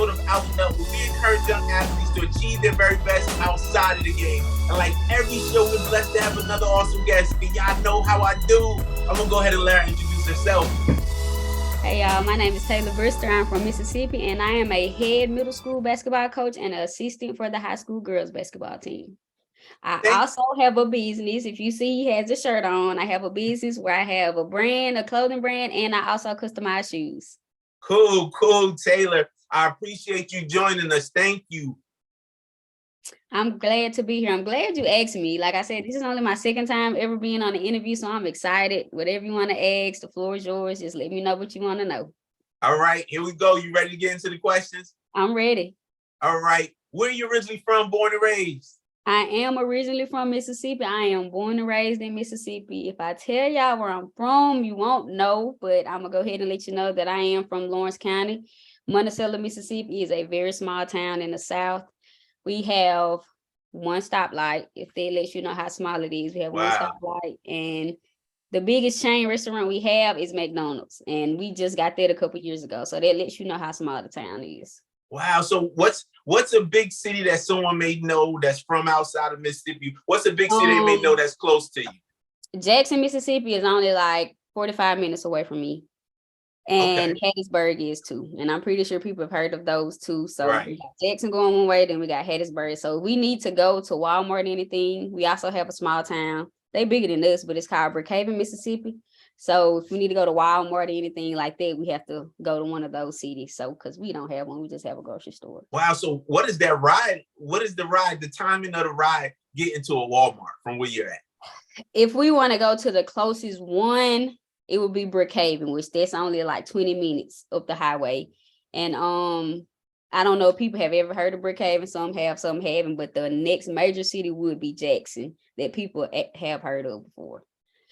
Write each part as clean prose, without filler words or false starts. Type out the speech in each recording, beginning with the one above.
episode of Out and Up, where we encourage young athletes to achieve their very best outside of the game. And like every show, we're blessed to have another awesome guest. And y'all know how I do. I'm going to go ahead and let her introduce herself. Hey y'all, my name is Taylor Brister. I'm from Mississippi, and I am a head middle school basketball coach and an assistant for the high school girls basketball team. I also have a business. If you see he has a shirt on, I have a business where I have a brand, a clothing brand, and I also customize shoes. Cool, Taylor. I appreciate you joining us. Thank you. I'm glad to be here. I'm glad you asked me. Like I said, this is only my second time ever being on an interview, so I'm excited. Whatever you want to ask, the floor is yours. Just let me know what you want to know. All right, here we go. You ready to get into the questions? I'm ready. All right. Where are you originally from, born and raised? I am originally from Mississippi. I am born and raised in Mississippi. If I tell y'all where I'm from, you won't know, but I'm going to go ahead and let you know that I am from Lawrence County. Monticello, Mississippi is a very small town in the South. We have one stoplight, if that lets you know how small it is. We have one stoplight, and the biggest chain restaurant we have is McDonald's, and we just got that a couple years ago. So that lets you know how small the town is. Wow. So what's a big city that someone may know that's from outside of Mississippi? What's a big city they may know that's close to you? Jackson, Mississippi is only like 45 minutes away from me. And Hattiesburg is too. And I'm pretty sure people have heard of those two. So we got Jackson going one way, then we got Hattiesburg. So we need to go to Walmart or anything. We also have a small town. They bigger than us, but it's called Brookhaven, Mississippi. So if we need to go to Walmart or anything like that, we have to go to one of those cities. So because we don't have one, we just have a grocery store. Wow. So what is that ride? What is the ride, the timing of the ride getting to a Walmart from where you're at? If we want to go to the closest one, it would be Brookhaven, which that's only like 20 minutes up the highway. And I don't know if people have ever heard of Brookhaven. Some have, some haven't. But the next major city would be Jackson, that people have heard of before.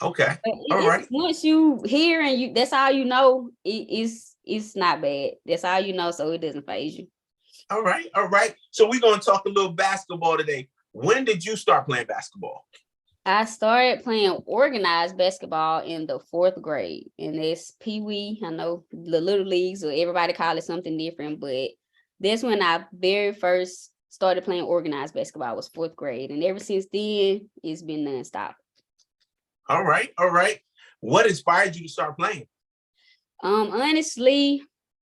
Okay. All right. Once you hear and that's all you know, it's not bad. That's all you know, so it doesn't faze you. All right. So we're going to talk a little basketball today. When did you start playing basketball? I started playing organized basketball in the 4th grade, and it's Pee Wee. I know the little leagues, or everybody call it something different, but that's when I very first started playing organized basketball. Was 4th grade, and ever since then, it's been nonstop. All right. What inspired you to start playing? Honestly,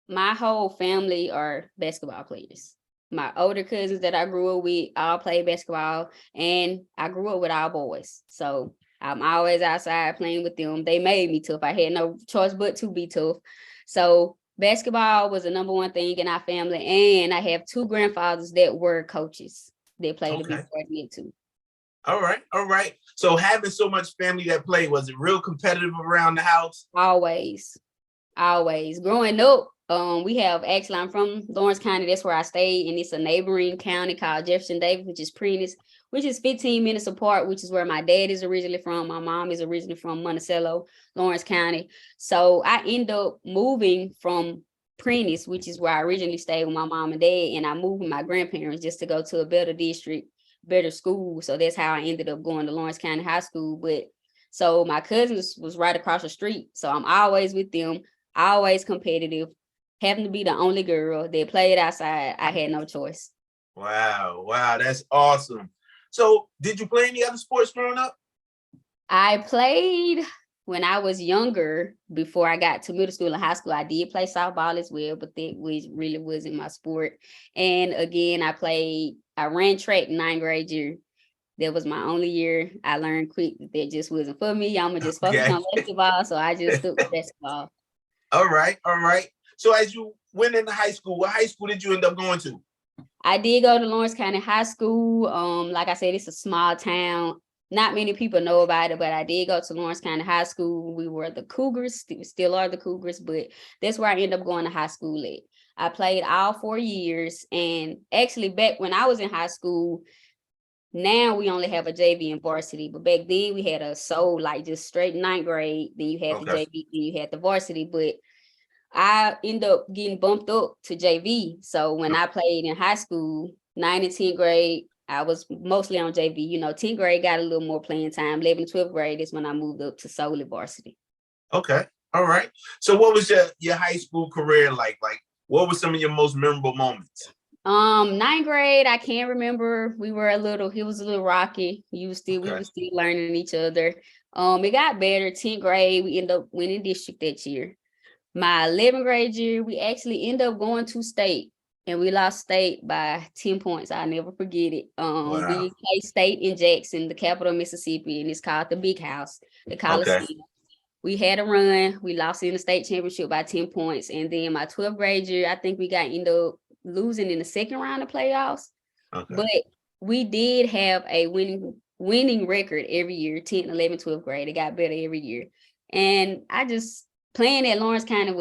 my whole family are basketball players. My older cousins that I grew up with all played basketball, and I grew up with all boys. So I'm always outside playing with them. They made me tough. I had no choice but to be tough. So basketball was the number one thing in our family, and I have 2 grandfathers that were coaches that played to be fortunate too. All right. So having so much family that played, was it real competitive around the house? Always. Growing up, I'm from Lawrence County. That's where I stayed, and it's a neighboring county called Jefferson Davis, which is Prentice, which is 15 minutes apart, which is where my dad is originally from. My mom is originally from Monticello, Lawrence County. So I end up moving from Prentice, which is where I originally stayed with my mom and dad, and I moved with my grandparents just to go to a better district, better school. So that's how I ended up going to Lawrence County High School. But so my cousins was right across the street, so I'm always with them, always competitive. Having to be the only girl that played outside, I had no choice. Wow, that's awesome. So did you play any other sports growing up? I played when I was younger. Before I got to middle school and high school, I did play softball as well, but that really wasn't my sport. And again, I ran track in 9th grade year. That was my only year. I learned quick that just wasn't for me. I'm going to just focus on basketball, so I just stuck with basketball. All right. So as you went into high school, what high school did you end up going to? I did go to Lawrence County High School. Like I said, it's a small town. Not many people know about it, but I did go to Lawrence County High School. We were the Cougars, still are the Cougars, but that's where I ended up going to high school at. I played all 4 years, and actually back when I was in high school, now we only have a JV and varsity, but back then we had a just straight 9th grade, then you had the JV, then you had the varsity, but I ended up getting bumped up to JV. So when I played in high school, 9th and 10th grade, I was mostly on JV. 10th grade got a little more playing time. 11th and 12th grade is when I moved up to solely varsity. Okay. All right. So what was your high school career like? Like, What were some of your most memorable moments? Ninth grade, I can't remember. It was a little rocky. We were still learning each other. It got better. 10th grade, we ended up winning district that year. My 11th grade year, we actually ended up going to state, and we lost state by 10 points. I'll never forget it. Wow. We played state in Jackson, the capital of Mississippi, and it's called the Big House, the Coliseum. Okay. We had a run. We lost in the state championship by 10 points. And then my 12th grade year, I think we ended up losing in the second round of playoffs. Okay. But we did have a winning record every year, 10, 11, 12th grade. It got better every year. And I just playing at Lawrence County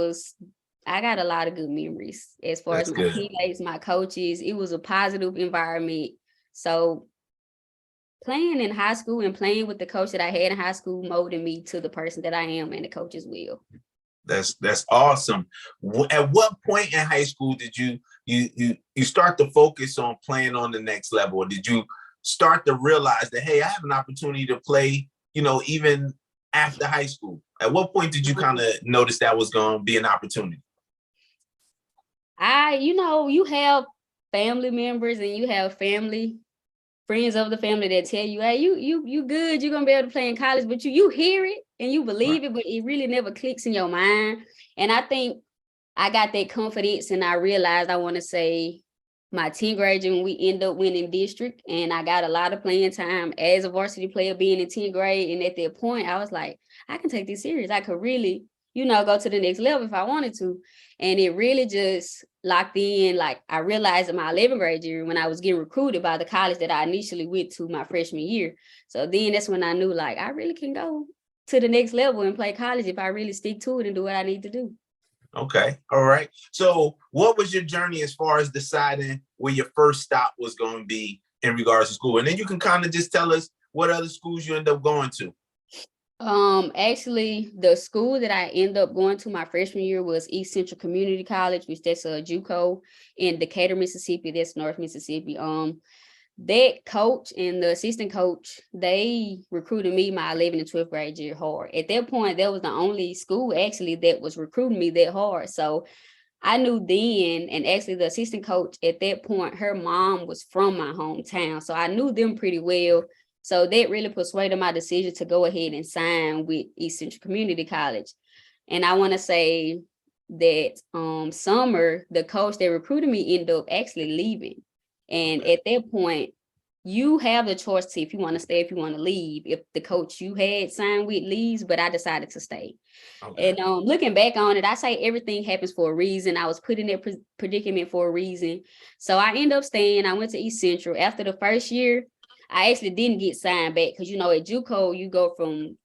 I got a lot of good memories as far as my teammates, my coaches. It was a positive environment. So playing in high school and playing with the coach that I had in high school molded me to the person that I am, and the coaches will. That's awesome. At what point in high school did you start to focus on playing on the next level? Or did you start to realize that, hey, I have an opportunity to play, even after high school? At what point did you kind of notice that was going to be an opportunity? You have family members and you have friends of the family that tell you, hey, you good, you're gonna be able to play in college, but you hear it and you believe it, but it really never clicks in your mind. And I think I got that confidence, and I realized I want to say my 10th grade when we end up winning district, and I got a lot of playing time as a varsity player being in 10th grade. And at that point, I was like, I can take this serious. I could really, go to the next level if I wanted to. And it really just locked in. Like, I realized in my 11th grade year when I was getting recruited by the college that I initially went to my freshman year. So then that's when I knew, like, I really can go to the next level and play college if I really stick to it and do what I need to do. Okay. All right. So what was your journey as far as deciding where your first stop was going to be in regards to school? And then you can kind of just tell us what other schools you end up going to. Actually, the school that I ended up going to my freshman year was East Central Community College, which that's a JUCO in Decatur, Mississippi. That's North Mississippi. That coach and the assistant coach, they recruited me my 11th and 12th grade year hard. At that point, that was the only school actually that was recruiting me that hard. So I knew then, and actually the assistant coach at that point, her mom was from my hometown. So I knew them pretty well. So that really persuaded my decision to go ahead and sign with East Central Community College. And I want to say that summer, the coach that recruited me ended up actually leaving. And at that point, you have the choice to, if you want to stay, if you want to leave, if the coach you had signed with leaves, but I decided to stay. Okay. And looking back on it, I say everything happens for a reason. I was put in that predicament for a reason. So I ended up staying. I went to East Central. After the first year, I actually didn't get signed back because, at JUCO, you go from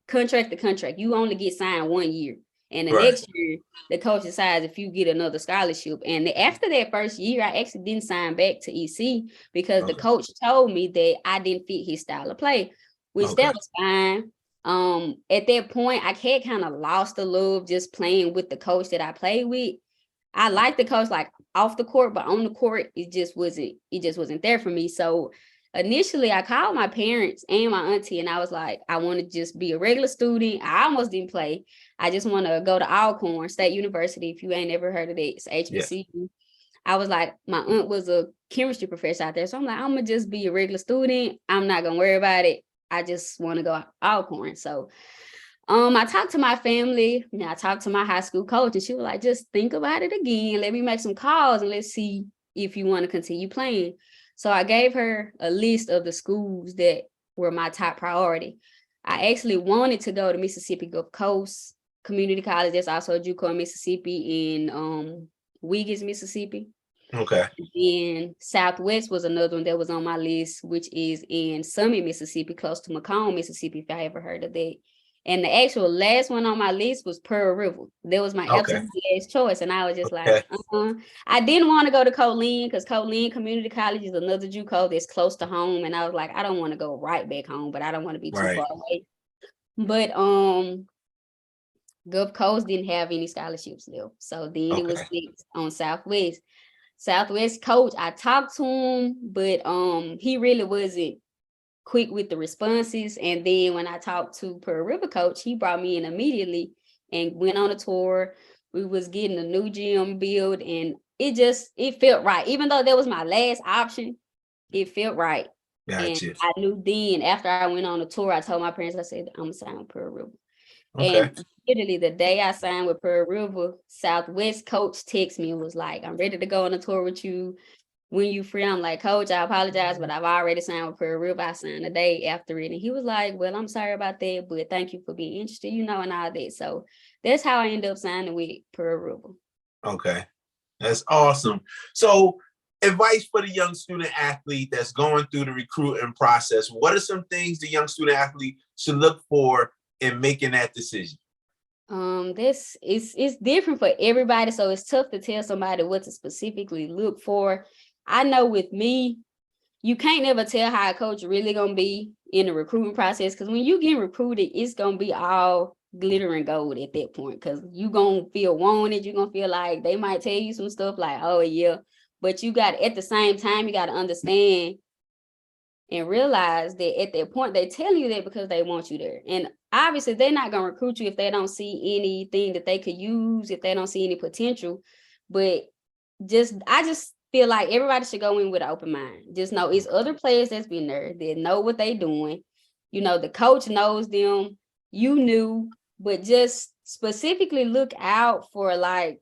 contract to contract. You only get signed 1 year. And the next year, the coach decides if you get another scholarship. And after that first year, I actually didn't sign back to EC because the coach told me that I didn't fit his style of play, which that was fine. At that point, I had kind of lost the love just playing with the coach that I played with. I liked the coach like off the court, but on the court, it just wasn't there for me. So initially, I called my parents and my auntie, and I was like, I want to just be a regular student. I almost didn't play. I just want to go to Alcorn State University. If you ain't ever heard of it, it's HBCU. Yeah. I was like, my aunt was a chemistry professor out there. So I'm like, I'm going to just be a regular student. I'm not going to worry about it. I just want to go to Alcorn. So I talked to my family, and I talked to my high school coach, and she was like, just think about it again. Let me make some calls and let's see if you want to continue playing. So I gave her a list of the schools that were my top priority. I actually wanted to go to Mississippi Gulf Coast Community College. That's also a JUCO in Mississippi in Wiggins, Mississippi. Okay. And Southwest was another one that was on my list, which is in Summit, Mississippi, close to Macomb, Mississippi, if I ever heard of that. And the actual last one on my list was Pearl River. That was my absolute last choice. And I was just like, I didn't want to go to Colleen because Colleen Community College is another JUCO that's close to home. And I was like, I don't want to go right back home, but I don't want to be too far away. But Gulf Coast didn't have any scholarships left. So then it was on Southwest. Southwest coach, I talked to him, but he really wasn't quick with the responses. And then when I talked to Pearl River coach, he brought me in immediately and went on a tour. We was getting a new gym built, and it felt right. Even though that was my last option, it felt right. And Gotcha. I knew then after I went on the tour, I told my parents, I said, I'm gonna sign with Pearl River. Okay. And literally the day I signed with Pearl River, Southwest coach texted me and was like, I'm ready to go on a tour with you. When you free, I'm like, Coach, I apologize, but I've already signed with Pearl River. I signed the day after it. And he was like, well, I'm sorry about that, but thank you for being interested, and all that. So that's how I ended up signing with Pearl River. Okay. That's awesome. So advice for the young student athlete that's going through the recruiting process. What are some things the young student athlete should look for in making that decision? This is it's different for everybody, so it's tough to tell somebody what to specifically look for. I know with me, you can't never tell how a coach really gonna be in the recruiting process, because when you get recruited, it's gonna be all glitter and gold at that point, because you gonna feel wanted, you're gonna feel like they might tell you some stuff like, oh yeah, but you got at the same time, you got to understand and realize that at that point they tell you that because they want you there. And obviously they're not going to recruit you if they don't see anything that they could use, if they don't see any potential. But I just feel like everybody should go in with an open mind. Just know it's other players that's been there that know what they're doing. The coach knows them, you knew, but just specifically look out for like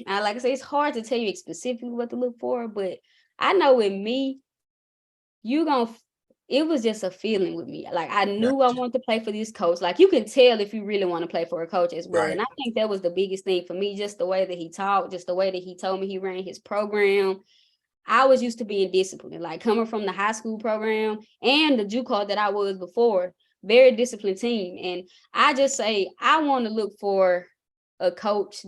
I say, it's hard to tell you specifically what to look for, but I know with me, it was just a feeling with me. Like I knew I wanted to play for this coach. Like you can tell if you really want to play for a coach as well. Right. And I think that was the biggest thing for me, just the way that he talked, just the way that he told me he ran his program. I was used to being disciplined, like coming from the high school program and the JUCO that I was before, very disciplined team. And I just say, I want to look for a coach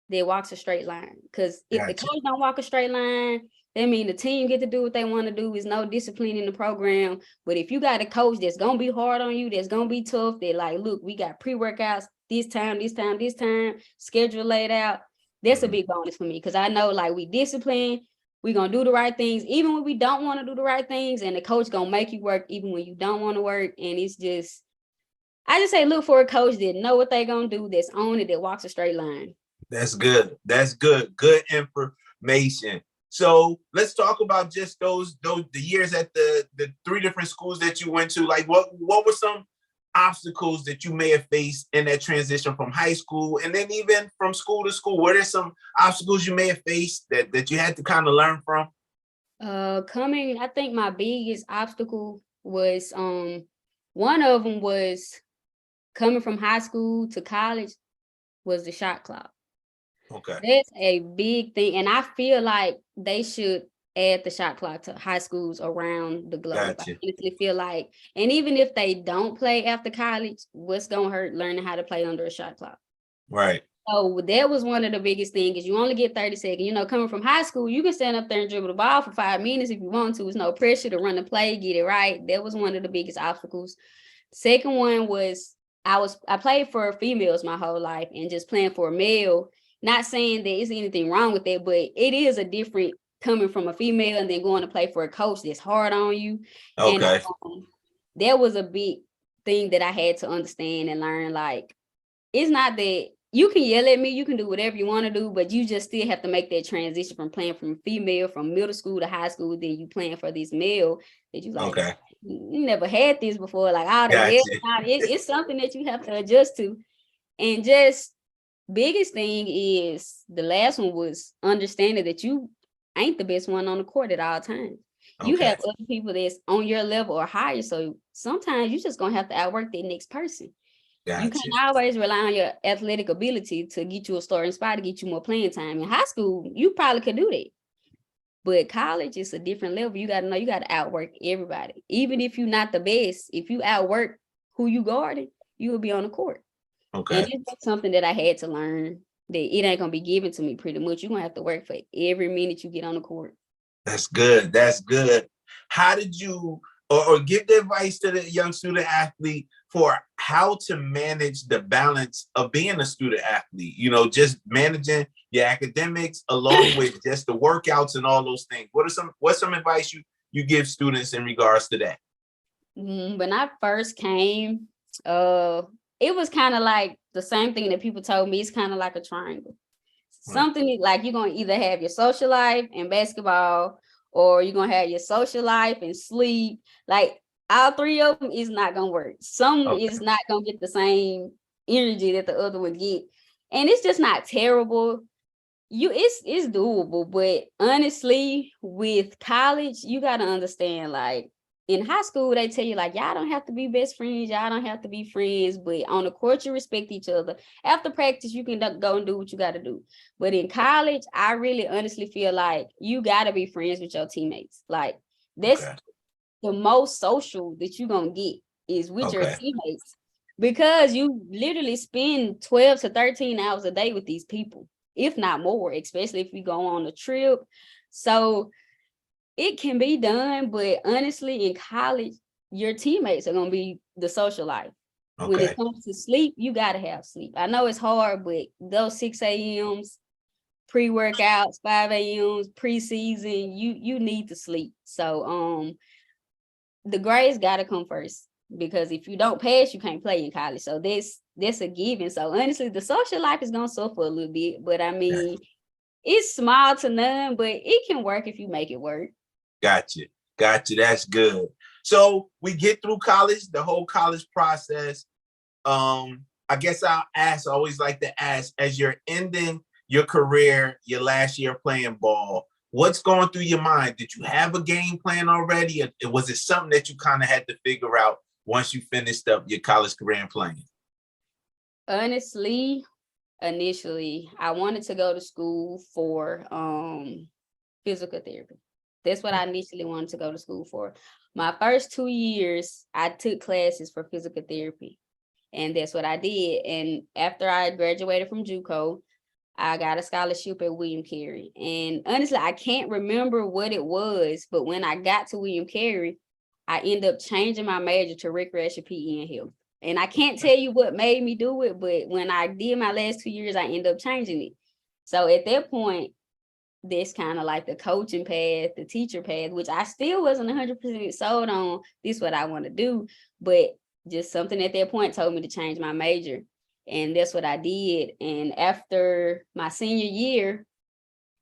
that walks a straight line. Because if the coach don't walk a straight line, that means the team get to do what they want to do. Is no discipline in the program. But if you got a coach that's gonna be hard on you, that's gonna be tough, that like, look, we got pre-workouts this time, schedule laid out. That's a big bonus for me, because I know like we discipline, we gonna do the right things, even when we don't want to do the right things, and the coach gonna make you work even when you don't want to work. And it's just, I just say look for a coach that know what they gonna do, that's on it, that walks a straight line. That's good. That's good. Good information. So let's talk about just those the years at the three different schools that you went to. Like what were some obstacles that you may have faced in that transition from high school, and then even from school to school? Were there some obstacles you may have faced that you had to kind of learn from? I think my biggest obstacle was one of them was coming from high school to college was the shot clock. Okay. That's a big thing. And I feel like they should add the shot clock to high schools around the globe. Gotcha. I honestly feel like, and even if they don't play after college, what's gonna hurt learning how to play under a shot clock? Right. So that was one of the biggest things, is you only get 30 seconds. Coming from high school, you can stand up there and dribble the ball for 5 minutes if you want to. It's no pressure to run the play, get it right. That was one of the biggest obstacles. Second one was I played for females my whole life, and just playing for a male. Not saying that there's anything wrong with that, but it is a different coming from a female and then going to play for a coach that's hard on you. Okay. And that was a big thing that I had to understand and learn. Like, it's not that you can yell at me, you can do whatever you want to do, but you just still have to make that transition from playing from female, from middle school to high school, then you playing for this male that you like, Okay. you never had this before. Like, all the Gotcha. it's something that you have to adjust to. And just biggest thing is the last one was understanding that you ain't the best one on the court at all times. You have other people that's on your level or higher. So sometimes you just gonna have to outwork that next person. Gotcha. You can't always rely on your athletic ability to get you a starting spot, to get you more playing time. In high school, you probably could do that. But college is a different level. You gotta know you gotta outwork everybody. Even if you're not the best, if you outwork who you guarded, you will be on the court. Okay. And it's something that I had to learn, that it ain't gonna be given to me pretty much. You're gonna have to work for every minute you get on the court. That's good. That's good. How did you or give the advice to the young student athlete for how to manage the balance of being a student athlete? Just managing your academics along with just the workouts and all those things. What's some advice you give students in regards to that? When I first came, it was kind of like the same thing that people told me. It's kind of like a triangle. Right. Something like you're going to either have your social life and basketball, or you're going to have your social life and sleep. Like all three of them is not going to work. Some Okay. is not going to get the same energy that the other would get. And it's just not terrible. It's doable, but honestly, with college, you got to understand, like in high school, they tell you like, y'all don't have to be best friends, y'all don't have to be friends, but on the court, you respect each other. After practice, you can go and do what you got to do. But in college, I really honestly feel like you got to be friends with your teammates. Like that's Okay. the most social that you're going to get is with your Okay. teammates, because you literally spend 12 to 13 hours a day with these people, if not more, especially if we go on a trip. So it can be done, but honestly, in college, your teammates are going to be the social life. When it Okay. comes to sleep, you got to have sleep. I know it's hard, but those 6 a.m.s, pre-workouts, 5 a.m.s, preseason, you need to sleep. So the grades got to come first, because if you don't pass, you can't play in college. So that's a given. So honestly, the social life is going to suffer a little bit, but I mean, it's small to none, but it can work if you make it work. Gotcha. Gotcha. That's good. So we get through college, the whole college process. I guess I always like to ask, as you're ending your career, your last year playing ball, what's going through your mind? Did you have a game plan already? Or was it something that you kind of had to figure out once you finished up your college career and playing? Honestly, initially, I wanted to go to school for physical therapy. That's what I initially wanted to go to school for. My first 2 years, I took classes for physical therapy, and that's what I did. And after I graduated from JUCO, I got a scholarship at William Carey. And honestly, I can't remember what it was, but when I got to William Carey, I ended up changing my major to recreation PE and health. And I can't tell you what made me do it, but when I did my last 2 years, I ended up changing it. So at that point, this kind of like the coaching path, the teacher path, which I still wasn't 100% sold on. This is what I want to do, but just something at that point told me to change my major, and that's what I did. And after my senior year,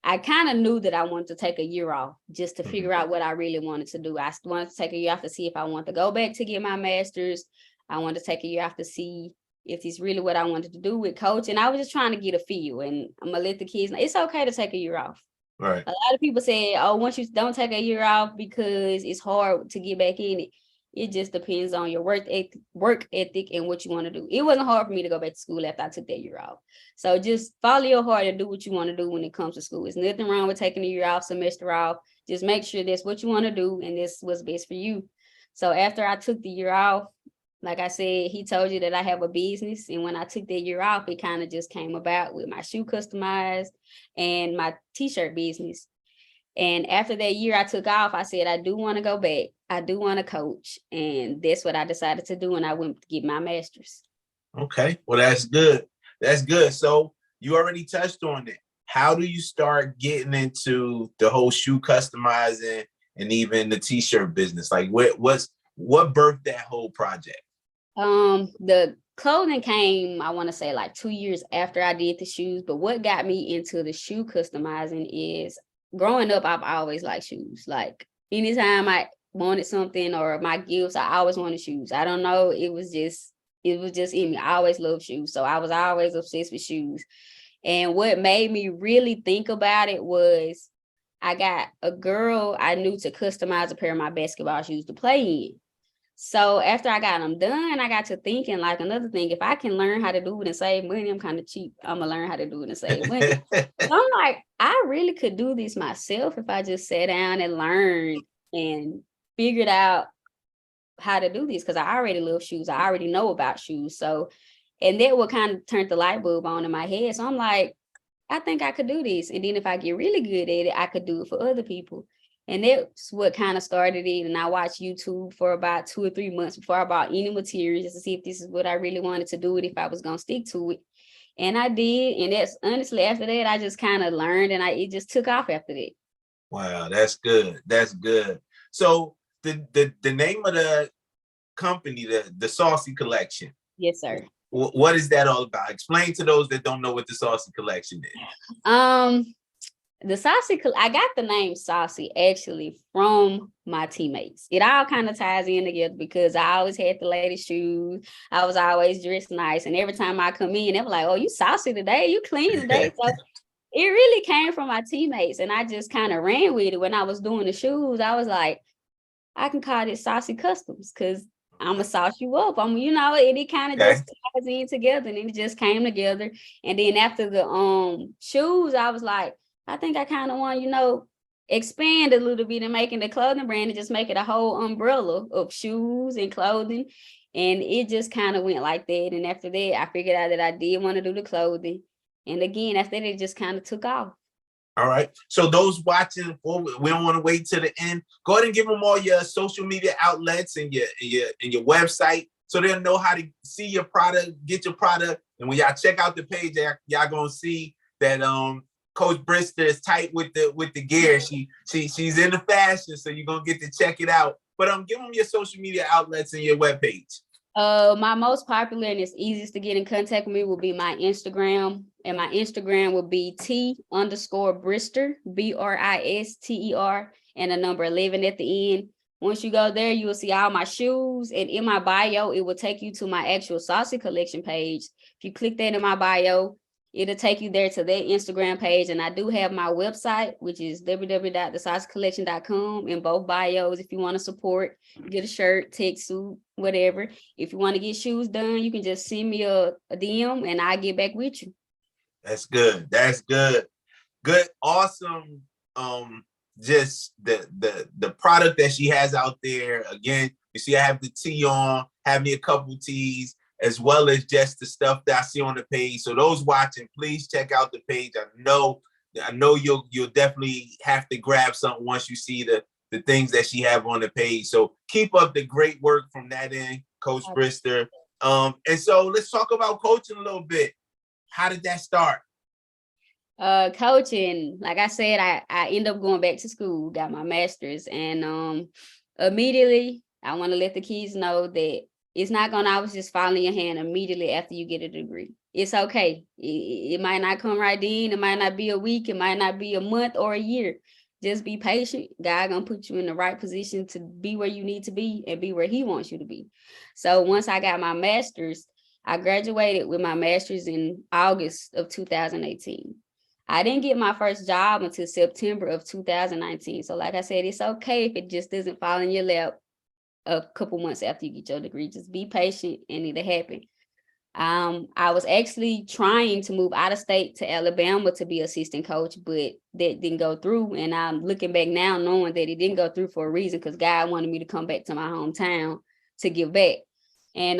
I kind of knew that I wanted to take a year off just to figure out what I really wanted to do. I wanted to take a year off to see if I want to go back to get my master's. I wanted to take a year off to see if it's really what I wanted to do with coaching. I was just trying to get a feel, and I'm gonna let the kids know it's okay to take a year off. Right. A lot of people say, oh, once you don't take a year off because it's hard to get back in it. It just depends on your work ethic and what you want to do. It wasn't hard for me to go back to school after I took that year off. So just follow your heart and do what you want to do when it comes to school. There's nothing wrong with taking a year off, semester off. Just make sure that's what you want to do and this was best for you. So after I took the year off, like I said, he told you that I have a business. And when I took that year off, it kind of just came about with my shoe customized and my t-shirt business. And after that year I took off, I said, I do want to go back. I do want to coach. And that's what I decided to do when I went to get my master's. Okay. Well, that's good. That's good. So you already touched on it. How do you start getting into the whole shoe customizing and even the t-shirt business? Like what birthed that whole project? The clothing came, I want to say like 2 years after I did the shoes. But what got me into the shoe customizing is growing up, I've always liked shoes. Like anytime I wanted something or my gifts, I always wanted shoes. I don't know. It was just in me. I always loved shoes. So I was always obsessed with shoes. And what made me really think about it was I got a girl I knew to customize a pair of my basketball shoes to play in. So after I got them done, I got to thinking like another thing, if I can learn how to do it and save money, I'm kind of cheap. I'm gonna learn how to do it and save money. So I'm like, I really could do this myself if I just sat down and learned and figured out how to do this, because I already love shoes. I already know about shoes. So, and that would kind of turn the light bulb on in my head. So I'm like, I think I could do this. And then if I get really good at it, I could do it for other people. And that's what kind of started it. And I watched YouTube for about 2 or 3 months before I bought any materials, just to see if this is what I really wanted to do it, if I was going to stick to it. And I did. And that's honestly, after that, I just kind of learned, and it just took off after that. Wow, that's good. That's good. So the name of the company, the Saucy Collection. Yes, sir. What is that all about? Explain to those that don't know what the Saucy Collection is. The Saucy, I got the name Saucy actually from my teammates. It all kind of ties in together because I always had the latest shoes. I was always dressed nice. And every time I come in, they were like, oh, you saucy today, you clean today. So it really came from my teammates. And I just kind of ran with it. When I was doing the shoes, I was like, I can call it Saucy Customs because I'm gonna sauce you up. And it kind of just ties in together, and it just came together. And then after the shoes, I was like, I think I kind of want, expand a little bit and making the clothing brand and just make it a whole umbrella of shoes and clothing. And it just kind of went like that. And after that, I figured out that I did want to do the clothing. And again, after that, it just kind of took off. All right. So those watching, we don't want to wait till the end. Go ahead and give them all your social media outlets and your website, so they'll know how to see your product, get your product. And when y'all check out the page, y'all gonna see that Coach Brister is tight with the gear. She's into fashion, so you're gonna get to check it out. But give them your social media outlets and your webpage. My most popular and it's easiest to get in contact with me will be my Instagram. And my Instagram will be T_Brister, BRISTER, and a number 11 at the end. Once you go there, you will see all my shoes. And in my bio, it will take you to my actual Saucy Collection page. If you click that in my bio, it'll take you there to that Instagram page. And I do have my website, which is www.thesaucycollection.com, in both bios. If you want to support, get a shirt, tech suit, whatever. If you want to get shoes done, you can just send me a DM and I'll get back with you. That's good. That's good. Good. Awesome. Just the product that she has out there. Again, you see, I have the tee on, have me a couple tees, as well as just the stuff that I see on the page. So those watching, please check out the page. I know you'll definitely have to grab something once you see the things that she have on the page. So keep up the great work from that end, Coach Brister. And so let's talk about coaching a little bit. How did that start? Coaching, like I said, I ended up going back to school, got my master's, and immediately I want to let the kids know that it's not gonna always just fall in your hand immediately after you get a degree. It's okay. It might not come right then. It might not be a week. It might not be a month or a year. Just be patient. God gonna put you in the right position to be where you need to be and be where he wants you to be. So once I got my master's, I graduated with my master's in August of 2018. I didn't get my first job until September of 2019. So like I said, it's okay if it just doesn't fall in your lap a couple months after you get your degree. Just be patient and it'll happen. I was actually trying to move out of state to Alabama to be assistant coach, but that didn't go through. And I'm looking back now knowing that it didn't go through for a reason, because God wanted me to come back to my hometown to give back. And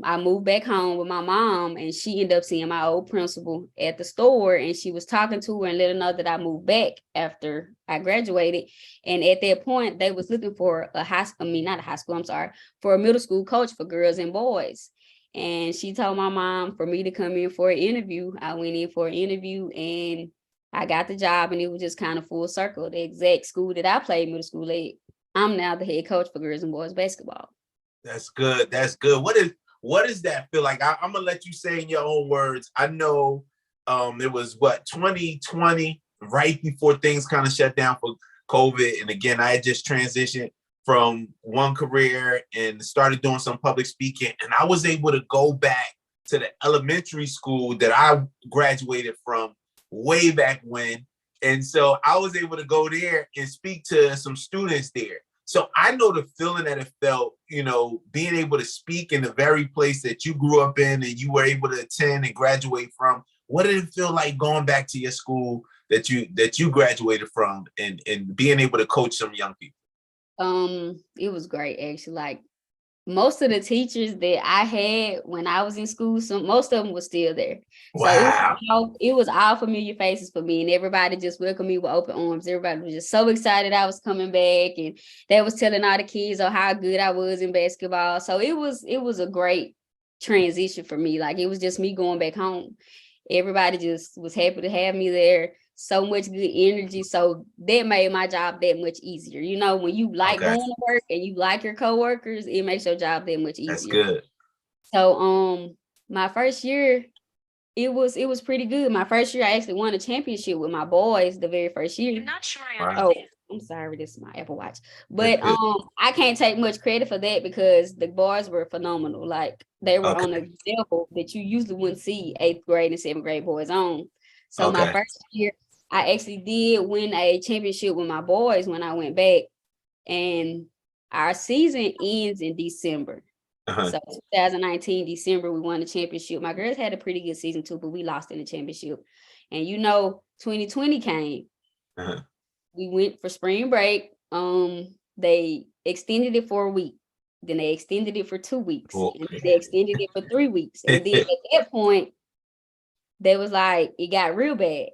I moved back home with my mom, and she ended up seeing my old principal at the store, and she was talking to her and let her know that I moved back after I graduated. And at that point, they was looking for for a middle school coach for girls and boys. And she told my mom for me to come in for an interview. I went in for an interview and I got the job, and it was just kind of full circle. The exact school that I played middle school at, I'm now the head coach for girls and boys basketball. That's good. That's good. What does that feel like? I'm gonna let you say in your own words. I know it was 2020, right before things kind of shut down for COVID. And again, I had just transitioned from one career and started doing some public speaking. And I was able to go back to the elementary school that I graduated from way back when. And so I was able to go there and speak to some students there. So I know the feeling that it felt, being able to speak in the very place that you grew up in and you were able to attend and graduate from. What did it feel like going back to your school that you graduated from and being able to coach some young people? It was great, actually. Like, most of the teachers that I had when I was in school, most of them were still there. Wow. So it was all familiar faces for me, and everybody just welcomed me with open arms. Everybody was just so excited I was coming back, and they was telling all the kids how good I was in basketball. So it was a great transition for me. Like, it was just me going back home. Everybody just was happy to have me there. So much good energy. So that made my job that much easier. When you like going to work and you like your coworkers, it makes your job that much easier. That's good. So My first year, it was pretty good. My first year, I actually won a championship with my boys the very first year. I'm not sure I Wow. understand. Oh, I'm sorry, this is my Apple Watch. But I can't take much credit for that because the boys were phenomenal. Like they were on a level that you usually wouldn't see 8th grade and 7th grade boys on. So my first year, I actually did win a championship with my boys when I went back. And our season ends in December. So 2019, December, we won the championship. My girls had a pretty good season too, but we lost in the championship. And 2020 came. We went for spring break. They extended it for a week. Then they extended it for 2 weeks. And they extended it for 3 weeks. And then at that point, they was like, it got real bad.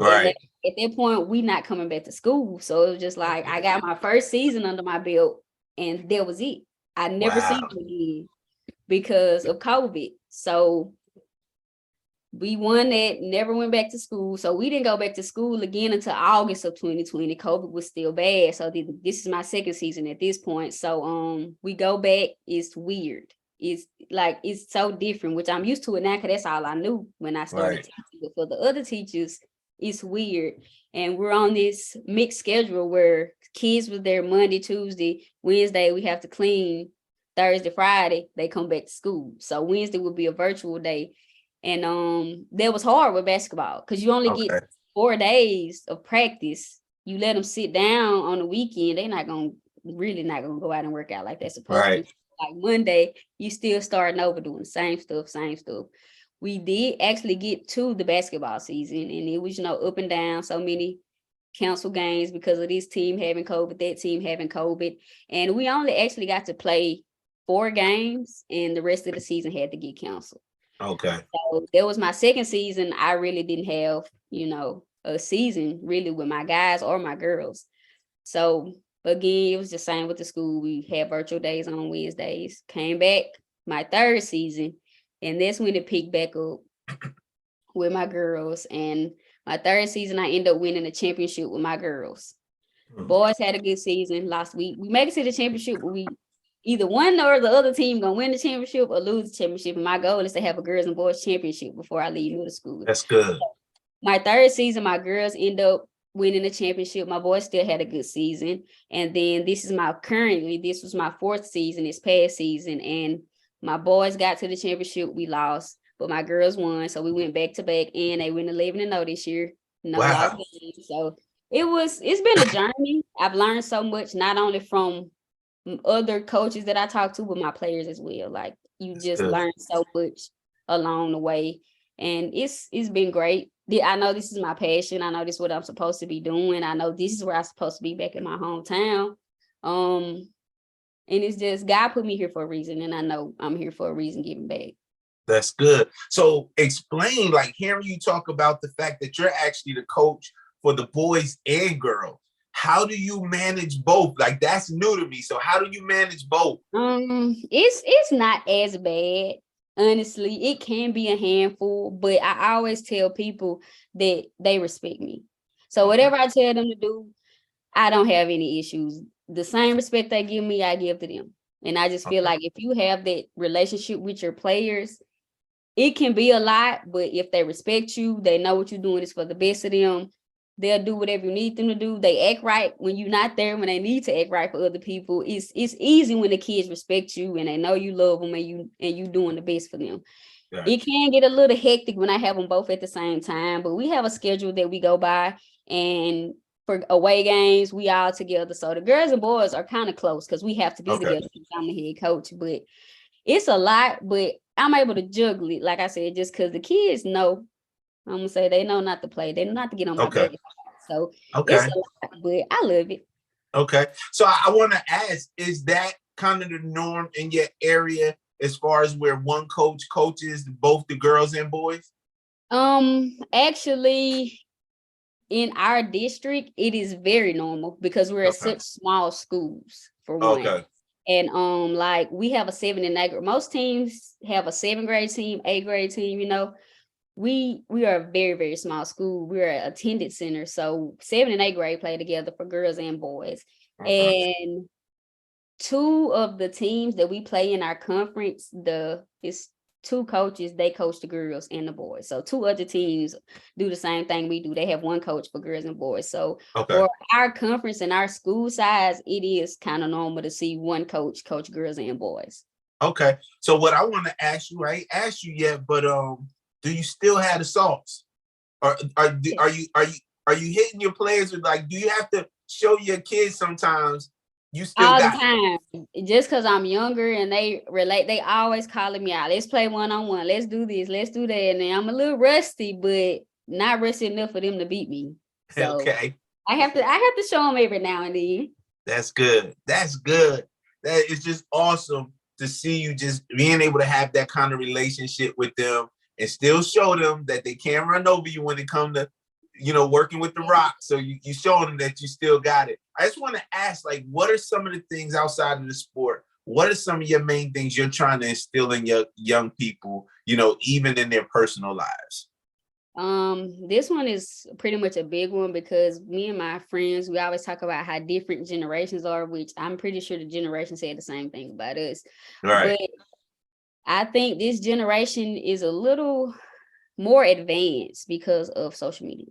Right. At that point, we not coming back to school. So it was just like, I got my first season under my belt and that was it. I never seen them again because of COVID. So we won that, never went back to school. So we didn't go back to school again until August of 2020. COVID was still bad. So this is my second season at this point. So we go back, it's weird. It's like, it's so different, which I'm used to it now because that's all I knew when I started teaching. But for the other teachers, it's weird. And we're on this mixed schedule where kids was there Monday, Tuesday, Wednesday, we have to clean. Thursday, Friday, they come back to school. So Wednesday would be a virtual day. And that was hard with basketball because you only get 4 days of practice. You let them sit down on the weekend, they're not gonna go out and work out like they're supposed to. Like Monday, you still starting over doing the same stuff. We did actually get to the basketball season, and it was, up and down, so many cancel games because of this team having COVID, that team having COVID. And we only actually got to play 4 games, and the rest of the season had to get canceled. So that was my second season. I really didn't have, a season really with my guys or my girls. So again, it was the same with the school. We had virtual days on Wednesdays. Came back my third season, and that's when it picked back up with my girls. And my third season, I ended up winning a championship with my girls. Boys had a good season. We made it to the championship, but we either one or the other team gonna win the championship or lose the championship. And my goal is to have a girls and boys championship before I leave middle school. That's good. My third season, my girls end up winning the championship. My boys still had a good season. And then this was my 4th season, this past season. And my boys got to the championship. We lost, but my girls won. So we went back to back, and they went 11-0 this year. Lost games. So it's been a journey. I've learned so much, not only from other coaches that I talk to, but my players as well. Like, you just learn so much along the way, and it's been great. I know this is my passion. I know this is what I'm supposed to be doing. I know this is where I'm supposed to be, back in my hometown. And it's just God put me here for a reason, and I know I'm here for a reason, giving back. That's good. So explain, like, hearing you talk about the fact that you're actually the coach for the boys and girls. How do you manage both? Like, that's new to me. So how do you manage both? It's not as bad. Honestly, it can be a handful, but I always tell people that they respect me. So whatever I tell them to do, I don't have any issues. The same respect they give me, I give to them. And I just feel like if you have that relationship with your players, it can be a lot, but if they respect you, they know what you're doing is for the best of them. They'll do whatever you need them to do. They act right when you're not there, when they need to act right for other people. It's easy when the kids respect you and they know you love them, and you doing the best for them. Right. It can get a little hectic when I have them both at the same time, but we have a schedule that we go by, and for away games, we all together. So the girls and boys are kind of close because we have to be together because I'm the head coach. But it's a lot, but I'm able to juggle it, like I said, just because the kids know. I'm gonna say they know not to play. They know not to get on my back. So it's a lot, but I love it. Okay. So I want to ask, is that kind of the norm in your area as far as where one coach coaches both the girls and boys? Actually, in our district, it is very normal because we're at such small schools, for one. And like, we have a 7 and 8 grade. Most teams have a 7th grade team, 8th grade team, We are a very, very small school. We're an attended center. So 7 and 8th grade play together for girls and boys. And 2 of the teams that we play in our conference, it's two coaches, they coach the girls and the boys. So two other teams do the same thing we do. They have one coach for girls and boys. So Okay. for our conference and our school size, it is kind of normal to see one coach coach girls and boys. Okay. So what I want to ask you, I ain't asked you yet, but do you still have the sauce? Or are you hitting your players with, like, do you have to show your kids sometimes you still All the got time. Just because I'm younger and they relate, they always calling me out. Let's play one-on-one. Let's do this. Let's do that. And then I'm a little rusty, but not rusty enough for them to beat me. it? So Okay. I have to show them every now and then. That's good. That's good. That is just awesome to see you just being able to have that kind of relationship with them and still show them that they can't run over you when it comes to, working with the rock. So you show them that you still got it. I just want to ask, like, what are some of the things outside of the sport? What are some of your main things you're trying to instill in your young people, even in their personal lives? This one is pretty much a big one because me and my friends, we always talk about how different generations are, which I'm pretty sure the generation said the same thing about us. Right. But I think this generation is a little more advanced because of social media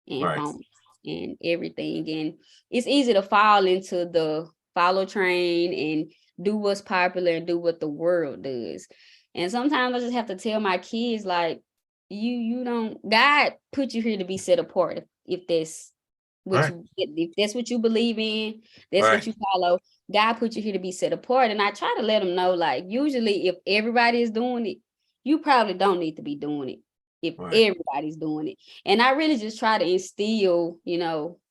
and Right. phones and everything. And it's easy to fall into the follow train and do what's popular and do what the world does. And sometimes I just have to tell my kids, like, you don't, God put you here to be set apart. If that's what Right. if that's what you believe in, that's Right. what you follow. God put you here to be set apart. And I try to let them know, like, usually if everybody is doing it, you probably don't need to be doing it if Right. everybody's doing it. And I really just try to instill,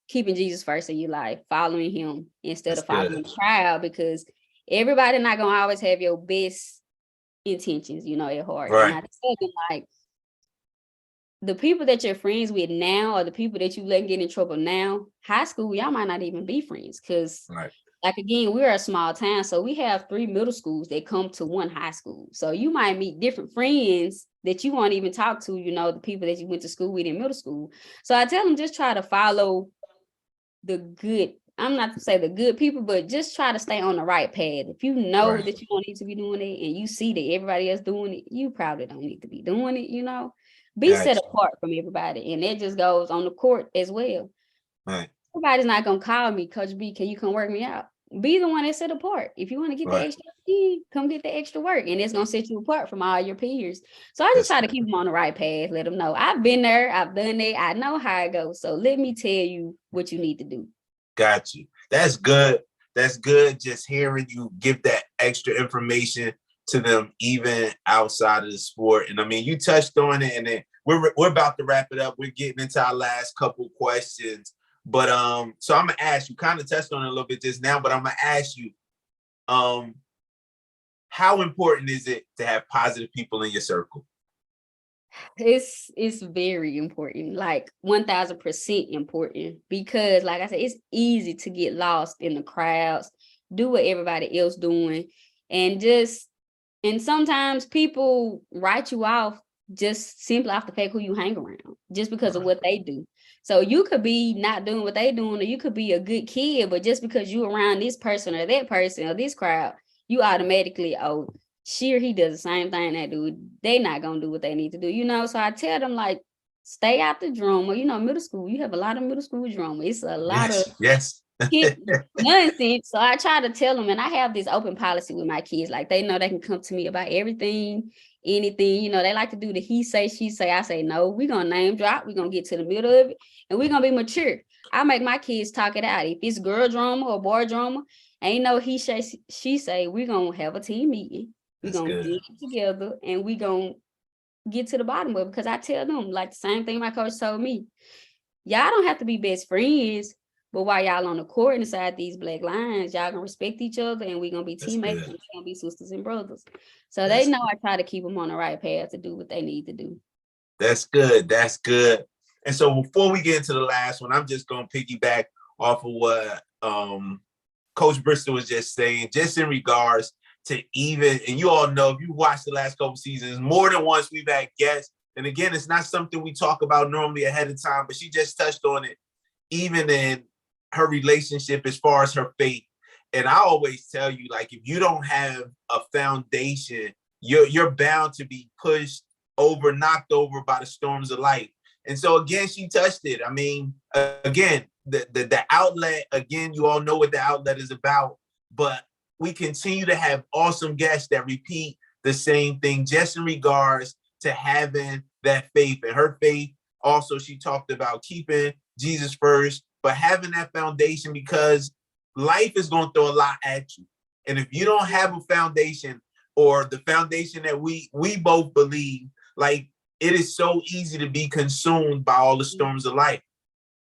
keeping Jesus first in your life, following him instead of following the crowd, because everybody not gonna always have your best intentions, at heart. Right. And I tell them, like, the people that you're friends with now or the people that you let get in trouble now, high school, y'all might not even be friends. Because, Right. like, again, we're a small town. So we have 3 middle schools that come to one high school. So you might meet different friends that you won't even talk to, the people that you went to school with in middle school. So I tell them, just try to follow the good. I'm not to say the good people, but just try to stay on the right path. If you know Right. that you don't need to be doing it and you see that everybody else doing it, you probably don't need to be doing it, Be set apart from everybody. And that just goes on the court as well. Right. Everybody's not going to call me, Coach B, can you come work me out? Be the one that's set apart. If you want to get the extra, come get the extra work. And it's going to set you apart from all your peers. So I just try to keep them on the right path. Let them know I've been there. I've done it. I know how it goes. So let me tell you what you need to do. Got you. That's good. That's good. Just hearing you give that extra information to them, even outside of the sport. And I mean, you touched on it, and then we're about to wrap it up. We're getting into our last couple questions. But so I'm gonna ask you, kind of touched on it a little bit just now, but I'm gonna ask you, how important is it to have positive people in your circle? It's very important, like 1000% important, because like I said, it's easy to get lost in the crowds, do what everybody else doing, and sometimes people write you off just simply off the fact who you hang around, just because of what they do. So you could be not doing what they doing, or you could be a good kid, but just because you around this person or that person or this crowd, you automatically, oh, she or he does the same thing they do. They not gonna do what they need to do, So I tell them, like, stay out the drama. Middle school, you have a lot of middle school drama. It's a lot of nonsense. So I try to tell them, and I have this open policy with my kids. Like, they know they can come to me about everything, anything. They like to do the he say, she say. I say, no, we're gonna name drop. We're gonna get to the middle of it, and we're gonna be mature. I make my kids talk it out. If it's girl drama or boy drama, ain't no he say, she say. We're gonna have a team meeting. We're gonna get together and we're gonna get to the bottom of it. Because I tell them, like, the same thing my coach told me. Y'all don't have to be best friends, but while y'all on the court inside these black lines, y'all gonna respect each other, and we're gonna be teammates, and we're gonna be sisters and brothers. So they know I try to keep them on the right path to do what they need to do. That's good. That's good. And so before we get into the last one, I'm just gonna piggyback off of what Coach Brister was just saying, just in regards to even, and you all know, if you watched the last couple seasons, more than once we've had guests. And again, it's not something we talk about normally ahead of time, but she just touched on it, even in her relationship as far as her faith. And I always tell you, like, if you don't have a foundation, you're bound to be pushed over, knocked over by the storms of life. And so again, she touched it. I mean, again, the outlet, again, you all know what the outlet is about, but we continue to have awesome guests that repeat the same thing, just in regards to having that faith. And her faith also, she talked about keeping Jesus first, but having that foundation, because life is going to throw a lot at you. And if you don't have a foundation, or the foundation that we both believe, like, it is so easy to be consumed by all the storms of life.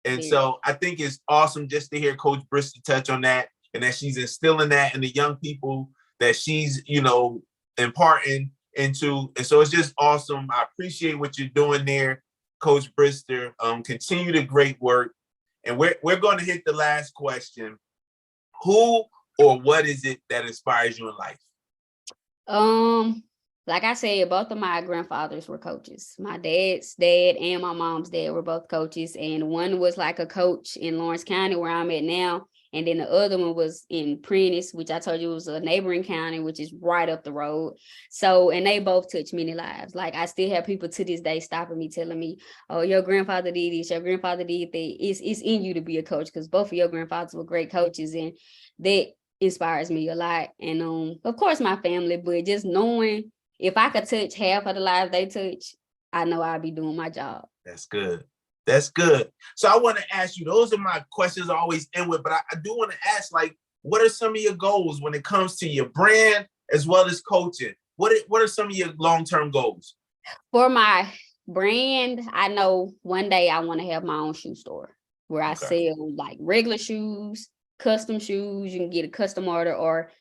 And so I think it's awesome just to hear Coach Brister touch on that, and that she's instilling that in the young people that she's, imparting into. And so it's just awesome. I appreciate what you're doing there, Coach Brister. Continue the great work. And we're going to hit the last question. Who or what is it that inspires you in life? Like I said, both of my grandfathers were coaches. My dad's dad and my mom's dad were both coaches. And one was like a coach in Lawrence County, where I'm at now. And then the other one was in Prentice, which I told you was a neighboring county, which is right up the road. So, and they both touched many lives. Like, I still have people to this day stopping me, telling me, oh, your grandfather did this, your grandfather did that. It's in you to be a coach, because both of your grandfathers were great coaches. And that inspires me a lot. And of course, my family, but just knowing if I could touch half of the lives they touch, I know I'll be doing my job. That's good. That's good. So I want to ask you, those are my questions I always end with, but I do want to ask, like, what are some of your goals when it comes to your brand as well as coaching? What are some of your long-term goals? For my brand, I know one day I want to have my own shoe store where I sell like regular shoes, custom shoes. You can get a custom order, or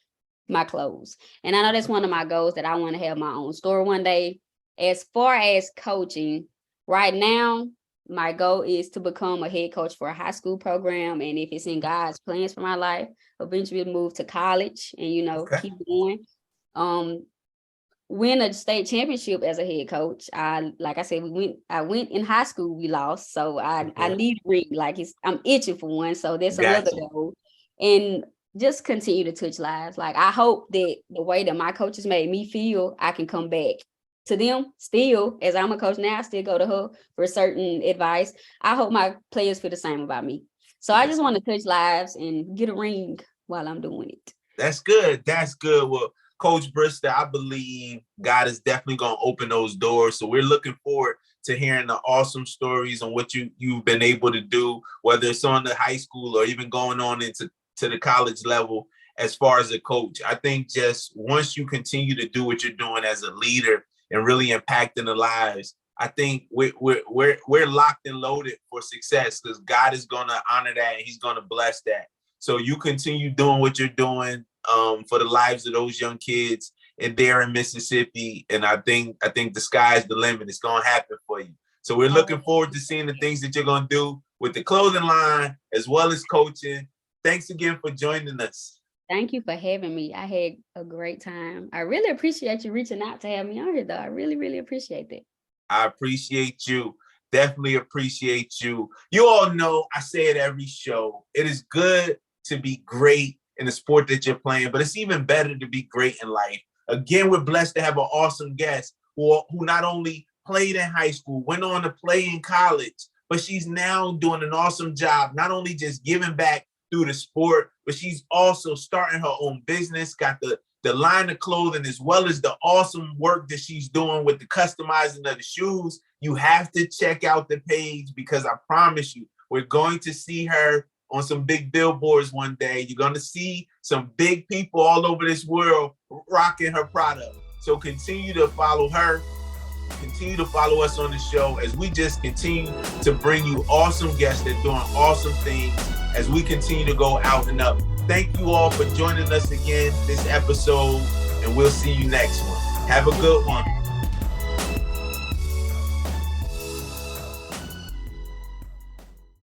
my clothes. And I know that's one of my goals, that I want to have my own store one day. As far as coaching, right now, my goal is to become a head coach for a high school program. And if it's in God's plans for my life, eventually move to college and, keep going. Win a state championship as a head coach. Like I said, I went in high school, we lost. So I need a ring. Like, I'm itching for one. So that's another goal. And just continue to touch lives. Like, I hope that the way that my coaches made me feel, I can come back to them still. As I'm a coach now, I still go to her for certain advice. I hope my players feel the same about me. So I just want to touch lives and get a ring while I'm doing it. That's good. That's good. Well, Coach Brister, I believe God is definitely going to open those doors. So we're looking forward to hearing the awesome stories on what you've been able to do, whether it's on the high school or even going on into the college level as far as a coach. I think just once you continue to do what you're doing as a leader and really impacting the lives, I think we're locked and loaded for success, because God is going to honor that and he's going to bless that. So you continue doing what you're doing for the lives of those young kids there in Mississippi. And I think the sky's the limit. It's going to happen for you. So we're looking forward to seeing the things that you're going to do with the clothing line as well as coaching. Thanks again for joining us. Thank you for having me. I had a great time. I really appreciate you reaching out to have me on here, though. I really, really appreciate that. I appreciate you. Definitely appreciate you. You all know I say it every show. It is good to be great in the sport that you're playing, but it's even better to be great in life. Again, we're blessed to have an awesome guest who not only played in high school, went on to play in college, but she's now doing an awesome job, not only just giving back through the sport, but she's also starting her own business, got the line of clothing, as well as the awesome work that she's doing with the customizing of the shoes. You have to check out the page, because I promise you, we're going to see her on some big billboards one day. You're going to see some big people all over this world rocking her product. So continue to follow her. Continue to follow us on the show as we just continue to bring you awesome guests that are doing awesome things as we continue to go out and up. Thank you all for joining us again this episode, and we'll see you next one. Have a good one.